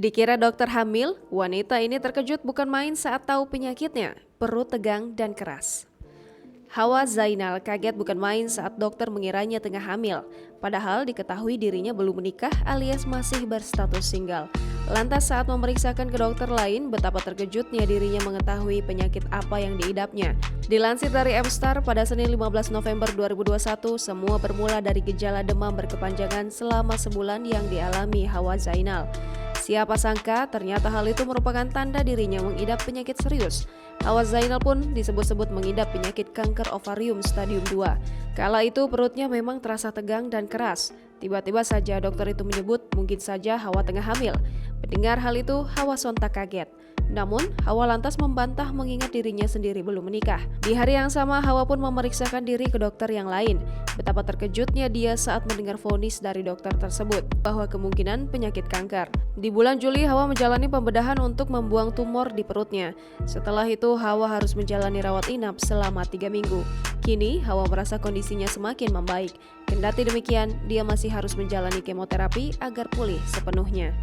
Dikira dokter hamil, wanita ini terkejut bukan main saat tahu penyakitnya, perut tegang dan keras. Hawa Zainal kaget bukan main saat dokter mengiranya tengah hamil, padahal diketahui dirinya belum menikah alias masih berstatus single. Lantas saat memeriksakan ke dokter lain, betapa terkejutnya dirinya mengetahui penyakit apa yang diidapnya. Dilansir dari Mstar pada Senin 15 November 2021, semua bermula dari gejala demam berkepanjangan selama sebulan yang dialami Hawa Zainal. Siapa sangka ternyata hal itu merupakan tanda dirinya mengidap penyakit serius. Hawa Zainal pun disebut-sebut mengidap penyakit kanker ovarium stadium 2. Kala itu perutnya memang terasa tegang dan keras. Tiba-tiba saja dokter itu menyebut mungkin saja Hawa tengah hamil. Mendengar hal itu, Hawa sontak kaget. Namun, Hawa lantas membantah mengingat dirinya sendiri belum menikah. Di hari yang sama, Hawa pun memeriksakan diri ke dokter yang lain. Betapa terkejutnya dia saat mendengar vonis dari dokter tersebut bahwa kemungkinan penyakit kanker. Di bulan Juli, Hawa menjalani pembedahan untuk membuang tumor di perutnya. Setelah itu, Hawa harus menjalani rawat inap selama 3 minggu. Kini, Hawa merasa kondisinya semakin membaik. Kendati demikian, dia masih harus menjalani kemoterapi agar pulih sepenuhnya.